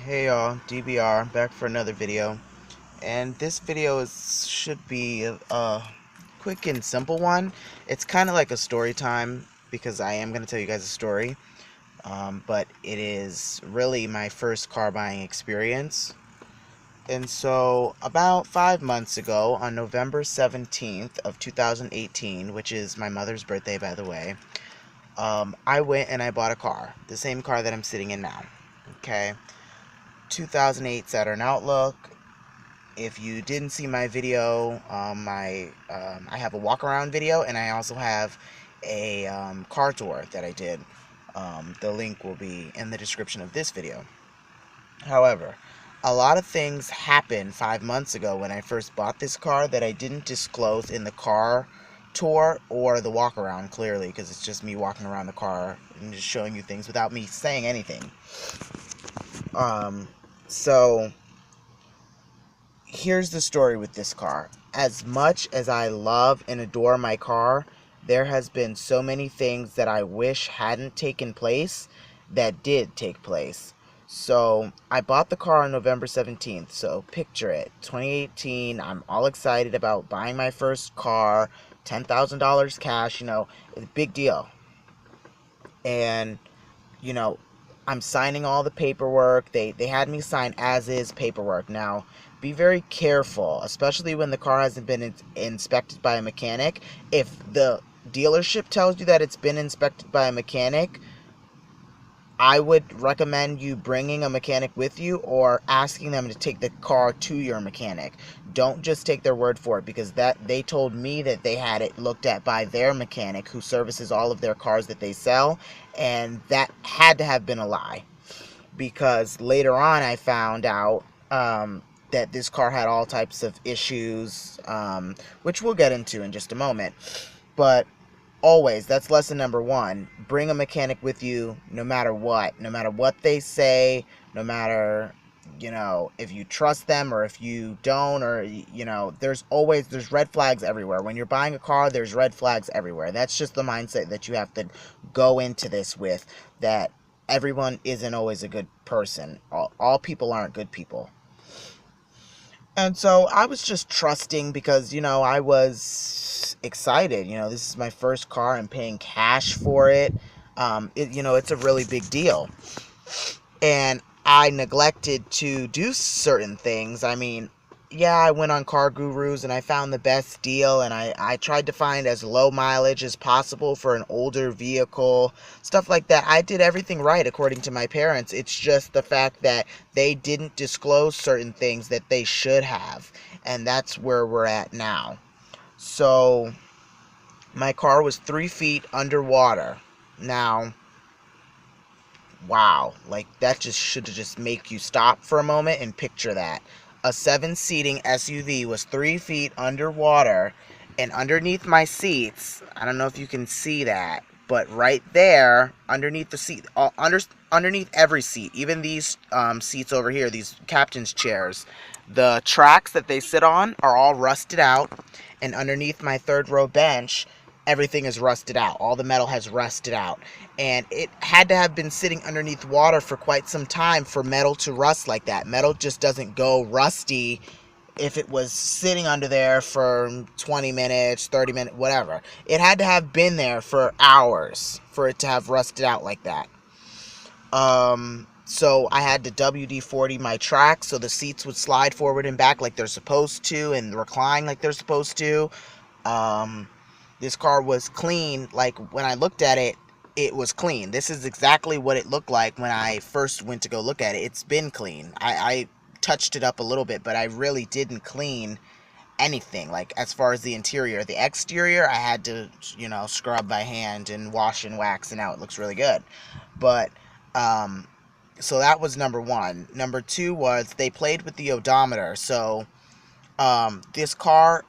Hey y'all, DBR back for another video, and this video should be a quick and simple one. It's kind of like a story time because I am going to tell you guys a story, but it is really my first car buying experience. And so about 5 months ago, on November 17th of 2018, which is my mother's birthday, by the way, I went and I bought a car, the same car that I'm sitting in now. Okay. 2008 Saturn Outlook. If you didn't see my video, I have a walk around video, and I also have a car tour that I did. The link will be in the description of this video. However, a lot of things happened 5 months ago when I first bought this car that I didn't disclose in the car tour or the walk around, clearly, because it's just me walking around the car and just showing you things without me saying anything. So here's the story with this car. As much as I love and adore my car, there has been so many things that I wish hadn't taken place that did take place. So I bought the car on November 17th. So picture it, 2018. I'm all excited about buying my first car, $10,000 cash, big deal. And you know, I'm signing all the paperwork. They had me sign as is paperwork. Now, be very careful, especially when the car hasn't been inspected by a mechanic. If the dealership tells you that it's been inspected by a mechanic, I would recommend you bringing a mechanic with you or asking them to take the car to your mechanic. Don't just take their word for it, because they told me that they had it looked at by their mechanic who services all of their cars that they sell, and that had to have been a lie, because later on I found out that this car had all types of issues, which we'll get into in just a moment. But always, that's lesson number one. Bring a mechanic with you no matter what. No matter what they say, no matter, if you trust them or if you don't, or, there's red flags everywhere. When you're buying a car, there's red flags everywhere. That's just the mindset that you have to go into this with, that everyone isn't always a good person. All people aren't good people. And so I was just trusting because, I was excited. This is my first car. I'm paying cash for it. It's a really big deal. And I neglected to do certain things. I mean, yeah, I went on Car Gurus and I found the best deal, and I tried to find as low mileage as possible for an older vehicle, stuff like that. I did everything right according to my parents. It's just the fact that they didn't disclose certain things that they should have, and that's where we're at now. So my car was 3 feet underwater. Now, wow, like that just should just make you stop for a moment and picture that. A 7-seating SUV was 3 feet underwater, and underneath my seats, I don't know if you can see that, but right there, underneath the seat, underneath every seat, even these seats over here, these captain's chairs, the tracks that they sit on are all rusted out, and underneath my third row bench, everything is rusted out. All the metal has rusted out. And it had to have been sitting underneath water for quite some time for metal to rust like that. Metal just doesn't go rusty if it was sitting under there for 20 minutes, 30 minutes, whatever. It had to have been there for hours for it to have rusted out like that. So I had to WD-40 my tracks so the seats would slide forward and back like they're supposed to and recline like they're supposed to. This car was clean. Like, when I looked at it, it was clean. This is exactly what it looked like when I first went to go look at it. It's been clean. I touched it up a little bit, but I really didn't clean anything. Like, as far as the interior. The exterior, I had to, scrub by hand and wash and wax, and now it looks really good. But, so that was number one. Number two was they played with the odometer. So, this car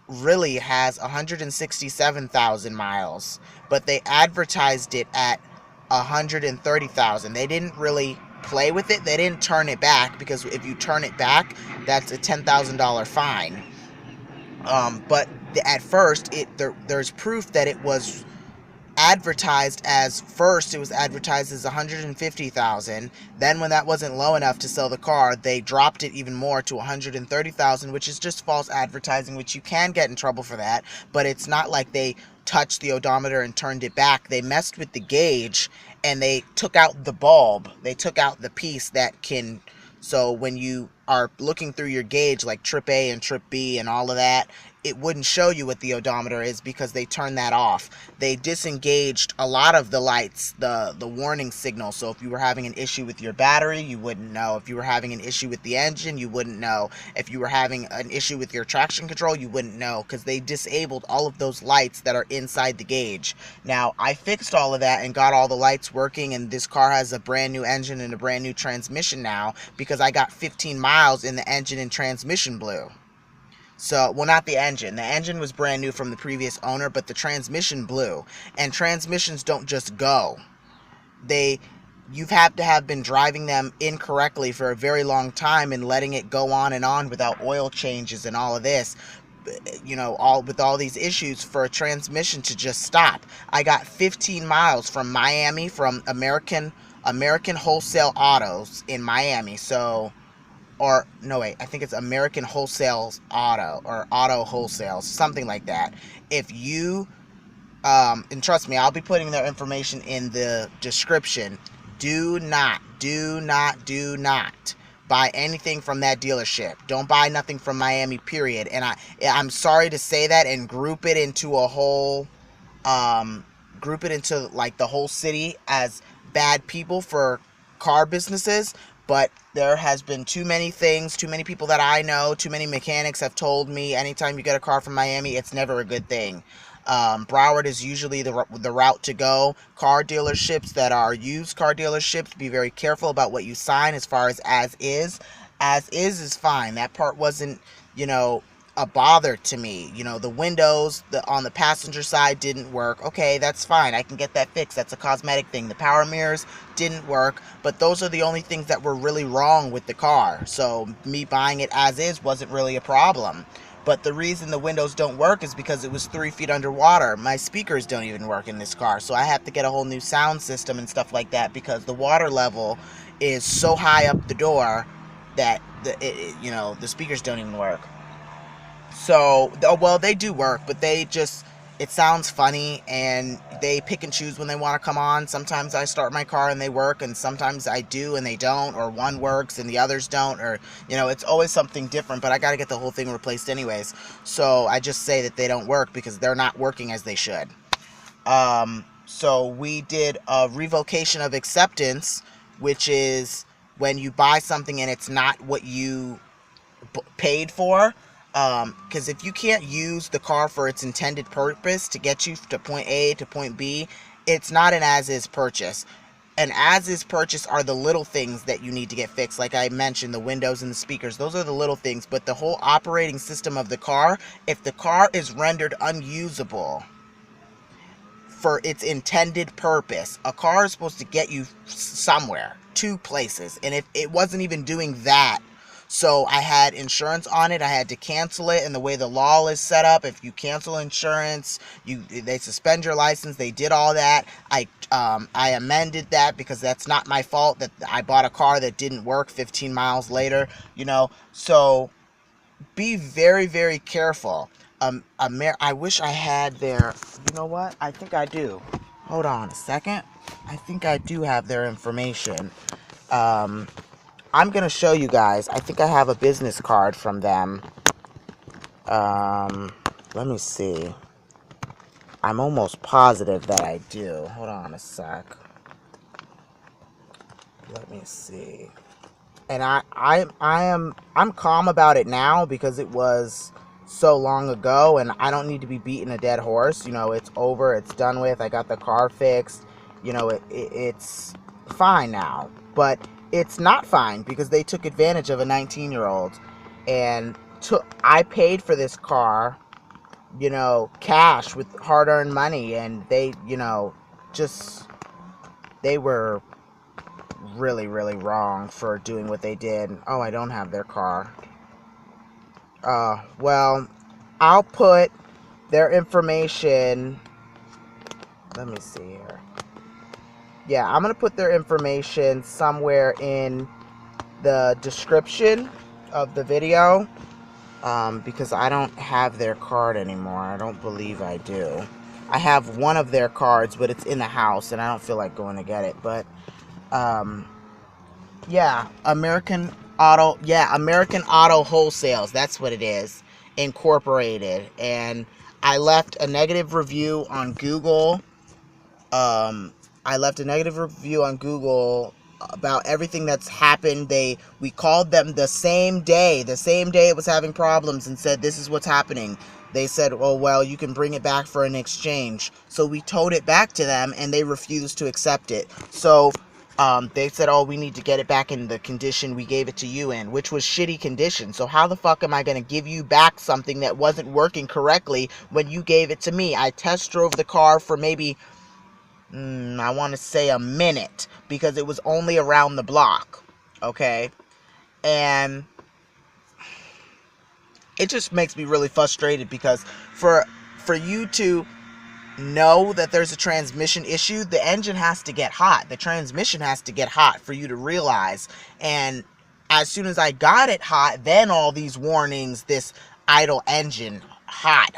really has 167,000 miles, but they advertised it at 130,000. They didn't really play with it. They didn't turn it back, because if you turn it back, that's a $10,000 fine. But at first, there's proof that it was advertised as, first it was advertised as 150,000. Then when that wasn't low enough to sell the car, they dropped it even more to 130,000, which is just false advertising, which you can get in trouble for that. But it's not like they touched the odometer and turned it back. They messed with the gauge and they took out the bulb. They took out the piece that can, so when you are looking through your gauge, like trip A and trip B and all of that, it wouldn't show you what the odometer is because they turned that off. They disengaged a lot of the lights, the warning signal. So if you were having an issue with your battery, you wouldn't know. If you were having an issue with the engine, you wouldn't know. If you were having an issue with your traction control, you wouldn't know, because they disabled all of those lights that are inside the gauge. Now, I fixed all of that and got all the lights working, and this car has a brand new engine and a brand new transmission now because I got 15 miles and the engine and transmission blew. So, well, not the engine. The engine was brand new from the previous owner, but the transmission blew. And transmissions don't just go. You've had to have been driving them incorrectly for a very long time and letting it go on and on without oil changes and all of this. With all these issues for a transmission to just stop. I got 15 miles from Miami, from American Wholesale Autos in Miami. So, or no, wait, I think it's American Wholesale Auto, or Auto Wholesale, something like that. If you, and trust me, I'll be putting their information in the description. Do not buy anything from that dealership. Don't buy nothing from Miami, period. And I'm sorry to say that and group it into a whole, like the whole city as bad people for car businesses. But there has been too many things, too many people that I know, too many mechanics have told me anytime you get a car from Miami, it's never a good thing. Broward is usually the route to go. Car dealerships that are used car dealerships, be very careful about what you sign as far as is. As is fine. That part wasn't, a bother to me. The windows on the passenger side didn't work. Okay, that's fine. I can get that fixed. That's a cosmetic thing. The power mirrors didn't work, but those are the only things that were really wrong with the car. So me buying it as is wasn't really a problem. But the reason the windows don't work is because it was 3 feet underwater. My speakers don't even work in this car, so I have to get a whole new sound system and stuff like that because the water level is so high up the door that the speakers don't even work. So, well, they do work, but it sounds funny, and they pick and choose when they want to come on. Sometimes I start my car and they work, and sometimes I do and they don't, or one works and the others don't, or, it's always something different, but I got to get the whole thing replaced anyways. So I just say that they don't work because they're not working as they should. So we did a revocation of acceptance, which is when you buy something and it's not what you paid for. Because if you can't use the car for its intended purpose to get you to point A to point B, it's not an as-is purchase. An as-is purchase are the little things that you need to get fixed. Like I mentioned, the windows and the speakers, those are the little things. But the whole operating system of the car, if the car is rendered unusable for its intended purpose, a car is supposed to get you somewhere, 2 places. And if it wasn't even doing that, so I had insurance on it. I had to cancel it, and the way the law is set up, if you cancel insurance, they suspend your license. They did all that. I amended that because that's not my fault that I bought a car that didn't work 15 miles later. So be very, very careful. I wish I had their. You know what? I think I do. Hold on a second. I think I do have their information. I'm going to show you guys. I think I have a business card from them. Let me see. I'm almost positive that I do. Hold on a sec. Let me see. And I'm calm about it now because it was so long ago and I don't need to be beating a dead horse. It's over. It's done with. I got the car fixed. It's fine now. But it's not fine because they took advantage of a 19-year-old, and I paid for this car, cash with hard-earned money, and they, they were really, really wrong for doing what they did. Oh, I don't have their car. Well, I'll put their information let me see here. Yeah, I'm going to put their information somewhere in the description of the video, because I don't have their card anymore. I don't believe I do. I have one of their cards, but it's in the house, and I don't feel like going to get it. But, yeah, American Auto Wholesales. That's what it is, Incorporated. And I left a negative review on Google. I left a negative review on Google about everything that's happened. We called them the same day it was having problems, and said, this is what's happening. They said, oh, well, you can bring it back for an exchange. So we towed it back to them, and they refused to accept it. So they said, oh, we need to get it back in the condition we gave it to you in, which was shitty condition. So how the fuck am I going to give you back something that wasn't working correctly when you gave it to me? I test drove the car for maybe, I want to say a minute, because it was only around the block, okay? And it just makes me really frustrated, because for you to know that there's a transmission issue, the engine has to get hot. The transmission has to get hot for you to realize. And as soon as I got it hot, then all these warnings, this idle engine, hot,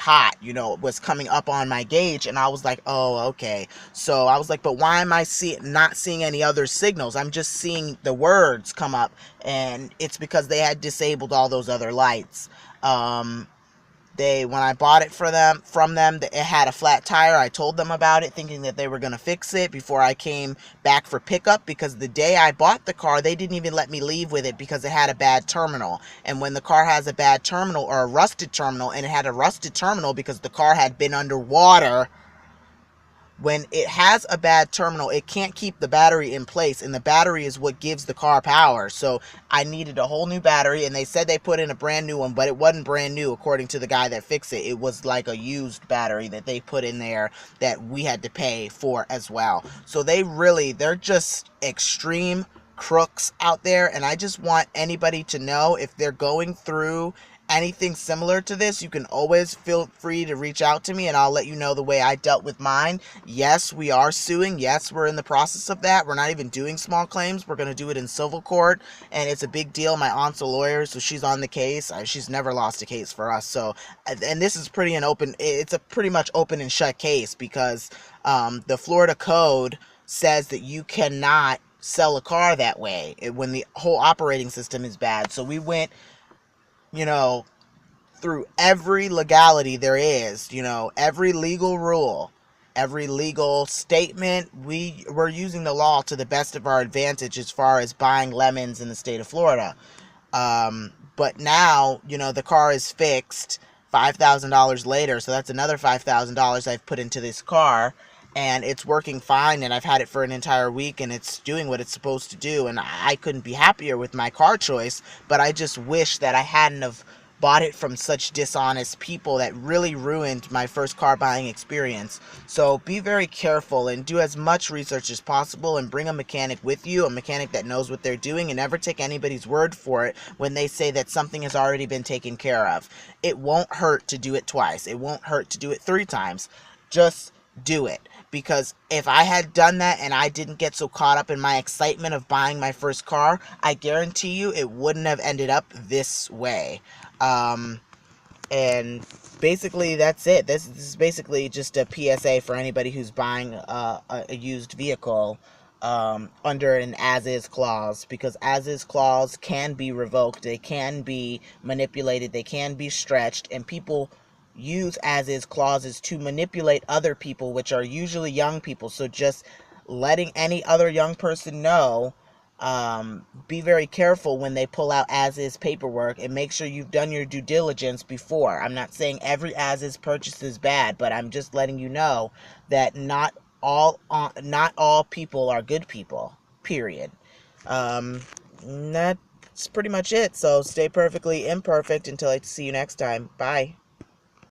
was coming up on my gauge, and I was like, oh, okay. So I was like, but why am I not seeing any other signals? I'm just seeing the words come up, and it's because they had disabled all those other lights. When I bought it from them, it had a flat tire. I told them about it, thinking that they were going to fix it before I came back for pickup, because the day I bought the car, they didn't even let me leave with it because it had a bad terminal. And when the car has a bad terminal, or a rusted terminal, and it had a rusted terminal because the car had been underwater, when it has a bad terminal, it can't keep the battery in place, and the battery is what gives the car power. So I needed a whole new battery, and they said they put in a brand new one, but it wasn't brand new according to the guy that fixed it. It was like a used battery that they put in there that we had to pay for as well. So they're just extreme crooks out there, and I just want anybody to know, if they're going through anything similar to this, you can always feel free to reach out to me, and I'll let you know the way I dealt with mine. Yes, we are suing. Yes, we're in the process of that. We're not even doing small claims. We're going to do it in civil court, and it's a big deal. My aunt's a lawyer, so she's on the case. She's never lost a case for us. So, and this is it's a pretty much open and shut case, because the Florida code says that you cannot sell a car that way when the whole operating system is bad. So we went, through every legality there is, every legal rule, every legal statement. We're using the law to the best of our advantage as far as buying lemons in the state of Florida. But now, the car is fixed $5,000 later, so that's another $5,000 I've put into this car, and it's working fine, and I've had it for an entire week, and it's doing what it's supposed to do, and I couldn't be happier with my car choice. But I just wish that I hadn't have bought it from such dishonest people that really ruined my first car buying experience. So be very careful, and do as much research as possible, and bring a mechanic with you, a mechanic that knows what they're doing, and never take anybody's word for it when they say that something has already been taken care of. It won't hurt to do it twice. It won't hurt to do it 3 times. Just do it. Because if I had done that and I didn't get so caught up in my excitement of buying my first car, I guarantee you it wouldn't have ended up this way. And basically that's it. This is basically just a PSA for anybody who's buying a used vehicle under an as-is clause, because as-is clause can be revoked, they can be manipulated, they can be stretched, and people use as-is clauses to manipulate other people, which are usually young people. So just letting any other young person know, be very careful when they pull out as-is paperwork, and make sure you've done your due diligence before. I'm not saying every as-is purchase is bad, but I'm just letting you know that not all people are good people, period. That's pretty much it. So stay perfectly imperfect until I see you next time. Bye.